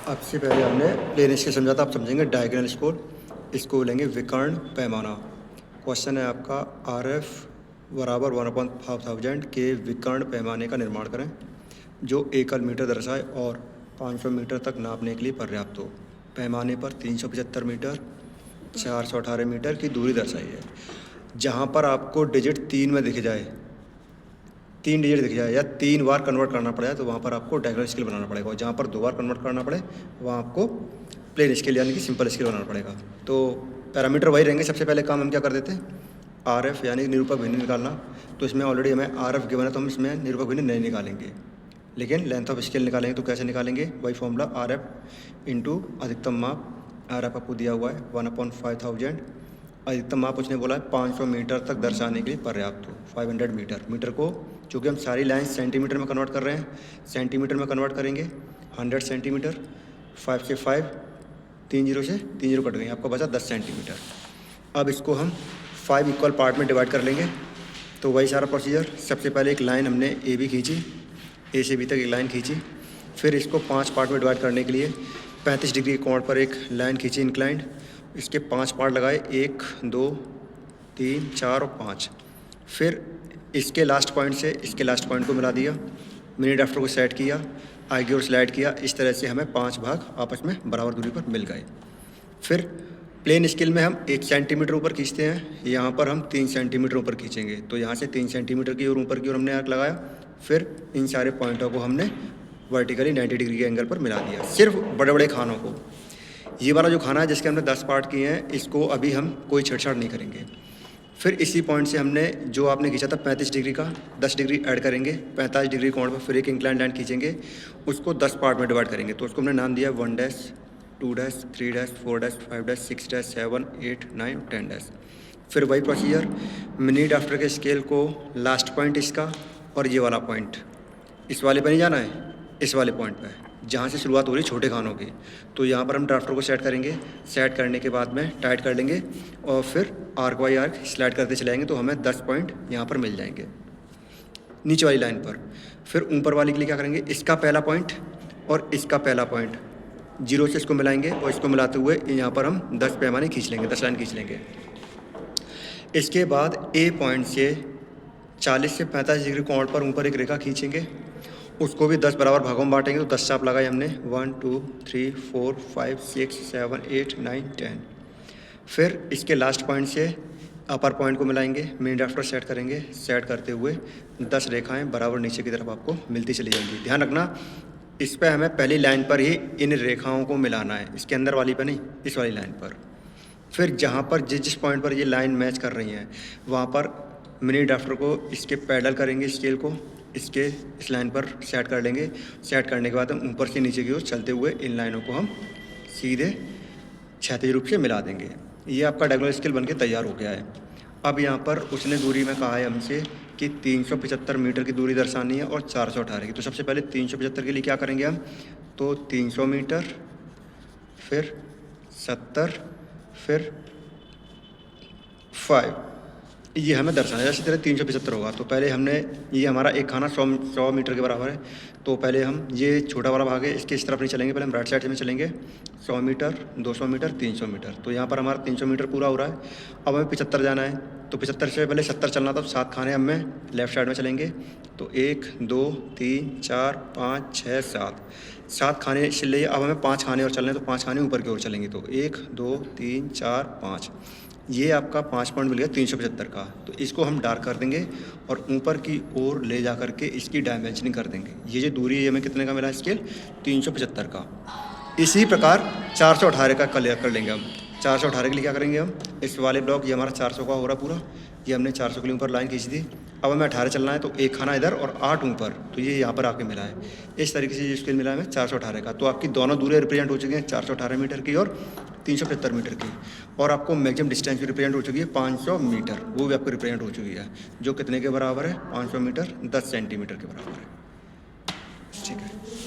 अब से पहले हमने प्लेन स्केल समझा था, आप समझेंगे डायगोनल स्केल। इसको लेंगे विकर्ण पैमाना। क्वेश्चन है आपका आर एफ बराबर 1/5000 के विकर्ण पैमाने का निर्माण करें जो एकल मीटर दर्शाए और 500 मीटर तक नापने के लिए पर्याप्त हो। पैमाने पर 375 मीटर 418 मीटर की दूरी दर्शाई है। जहाँ पर आपको डिजिट 3 में दिख जाए, 3 डिजिट दिख जाए या 3 बार कन्वर्ट करना पड़े तो वहाँ पर आपको डायगोनल स्केल बनाना पड़ेगा, और जहाँ पर 2 बार कन्वर्ट करना पड़े वहाँ आपको प्लेन स्केल यानी कि सिंपल स्केल बनाना पड़ेगा। तो पैरामीटर वही रहेंगे। सबसे पहले काम हम क्या कर देते हैं, आर एफ यानी निरूपक भिन्न निकालना। तो इसमें ऑलरेडी हमें आर एफ गिवन है तो हम इसमें निरूपक भिन्न नहीं निकालेंगे, लेकिन लेंथ ऑफ स्केल निकालेंगे। तो कैसे निकालेंगे, वही फॉर्मूला आर एफ इंटू अधिकतम माप। आर एफ आपको दिया हुआ है 1/5000। अधिकतम माप उसने बोला है 500 मीटर तक दर्शाने के लिए पर्याप्त हो, 500 मीटर। मीटर को चूँकि हम सारी लाइन सेंटीमीटर में कन्वर्ट कर रहे हैं, सेंटीमीटर में कन्वर्ट करेंगे 100 सेंटीमीटर। 5 से 5, 3 जीरो से 3 जीरो कट गए, आपको बचा 10 सेंटीमीटर। अब इसको हम 5 इक्वल पार्ट में डिवाइड कर लेंगे। तो वही सारा प्रोसीजर। सबसे पहले एक लाइन हमने ए बी खींची, ए से बी तक एक लाइन खींची। फिर इसको 5 पार्ट में डिवाइड करने के लिए 35 डिग्री के कोण पर एक लाइन खींची इंक्लाइंड। इसके 5 पार्ट लगाए, 1 2 3 4 और 5। फिर इसके लास्ट पॉइंट से इसके लास्ट पॉइंट को मिला दिया, मिनी ड्राफ्टर को सेट किया, आगे और स्लाइड किया। इस तरह से हमें 5 भाग आपस में बराबर दूरी पर मिल गए। फिर प्लेन स्केल में हम 1 सेंटीमीटर ऊपर खींचते हैं, यहाँ पर हम 3 सेंटीमीटर ऊपर खींचेंगे। तो यहाँ से 3 सेंटीमीटर की ओर ऊपर की ओर हमने आर्क लगाया। फिर इन सारे पॉइंटों को हमने वर्टिकली 90 डिग्री के एंगल पर मिला दिया, सिर्फ बड़े बड़े खानों को। ये वाला जो खाना है जिसके हमने 10 पार्ट किए हैं, इसको अभी हम कोई छेड़छाड़ नहीं करेंगे। फिर इसी पॉइंट से हमने जो आपने खींचा था 35 डिग्री का, 10 डिग्री ऐड करेंगे, 45 डिग्री कोण पर फिर एक इंक्लाइन लाइन खींचेंगे, उसको 10 पार्ट में डिवाइड करेंगे। तो उसको हमने नाम दिया 1 dash 2 dash 3 dash 4 dash 5 dash 6 dash 7 8 9 10 dash. फिर वही प्रोसीजर, मिनी ड्राफ्टर के स्केल को लास्ट पॉइंट इसका और ये वाला पॉइंट, इस वाले पर नहीं जाना है, इस वाले पॉइंट पर जहाँ से शुरुआत हो रही है छोटे खानों की। तो यहाँ पर हम ड्राफ्टर को सेट करेंगे। सेट करने के बाद में टाइट कर लेंगे और फिर आर्क बाई आर्क स्लाइड करते चलाएंगे, तो हमें 10 पॉइंट यहाँ पर मिल जाएंगे नीचे वाली लाइन पर। फिर ऊपर वाली के लिए क्या करेंगे, इसका पहला पॉइंट और इसका पहला पॉइंट, जीरो से इसको मिलाएंगे और इसको मिलाते हुए यहाँ पर हम 10 पैमाने खींच लेंगे, 10 लाइन खींच लेंगे। इसके बाद ए पॉइंट से 40 से 45 डिग्री कोण पर ऊपर एक रेखा खींचेंगे, उसको भी 10 बराबर भागों में बांटेंगे। तो 10 चाप लगाए हमने, 1 2 3 4 5 6 7 8 9 10। फिर इसके लास्ट पॉइंट से अपर पॉइंट को मिलाएंगे, मिनी ड्राफ्टर सेट करेंगे। सेट करते हुए 10 रेखाएं बराबर नीचे की तरफ आपको मिलती चली जाएंगी। ध्यान रखना, इस पर हमें पहली लाइन पर ही इन रेखाओं को मिलाना है, इसके अंदर वाली पर नहीं, इस वाली लाइन पर। फिर जहाँ पर जिस पॉइंट पर ये लाइन मैच कर रही हैं वहाँ पर मिनी ड्राफ्टर को इसके पैडल करेंगे, स्केल को इसके इस लाइन पर सेट कर लेंगे। सेट करने के बाद हम ऊपर से नीचे की ओर चलते हुए इन लाइनों को हम सीधे क्षैतिज रूप से मिला देंगे। ये आपका डायगोनल स्केल बनके तैयार हो गया है। अब यहाँ पर उसने दूरी में कहा है हमसे कि 375 मीटर की दूरी दर्शानी है और 418 की। तो सबसे पहले 375 के लिए क्या करेंगे हम, तो 300 मीटर, फिर 70, फिर 5, ये हमें दर्शाना है। जैसे तरह 375 होगा तो पहले हमने, ये हमारा एक खाना 100 मीटर के बराबर है। तो पहले हम ये छोटा वाला भाग है, इसके इस तरफ नहीं चलेंगे, पहले हम राइट साइड में चलेंगे। 100 मीटर 200 मीटर 300 मीटर। तो यहाँ पर हमारा 300 मीटर पूरा हो रहा है। अब हमें 75 जाना है, तो 75 से पहले 70 चलना था। तो 7 खाने हमें लेफ्ट साइड में चलेंगे। तो 1 2 3 4 5 6 7 खाने चल लिए। अब हमें 5 खाने और चलने हैं, तो 5 खाने ऊपर की ओर चलेंगे। तो 1 2 3 4 5, ये आपका 5 पॉइंट मिल गया 375 का। तो इसको हम डार्क कर देंगे और ऊपर की ओर ले जा करके इसकी डायमेंशनिंग कर देंगे। ये जो दूरी है हमें कितने का मिला स्केल, 375 का। इसी प्रकार 418 का कर लेंगे हम। 418 के लिए क्या करेंगे हम, इस वाले ब्लॉक, ये हमारा 400 का हो रहा पूरा, ये हमने 400 के लिए ऊपर लाइन खींच दी। अब हमें 18 चलना है, तो एक खाना इधर और 8 ऊपर, तो ये यहाँ पर आके मिला है। इस तरीके से ये स्केल मिला है हमें 418 का। तो आपकी दोनों दूरियाँ रिप्रेजेंट हो चुकी हैं, 418 मीटर की और 375 मीटर की। और आपको मैक्सिमम डिस्टेंस भी रिप्रेजेंट हो चुकी है 500 मीटर, वो भी आपको रिप्रेजेंट हो चुकी है, जो कितने के बराबर है, 500 मीटर 10 सेंटीमीटर के बराबर है। ठीक है।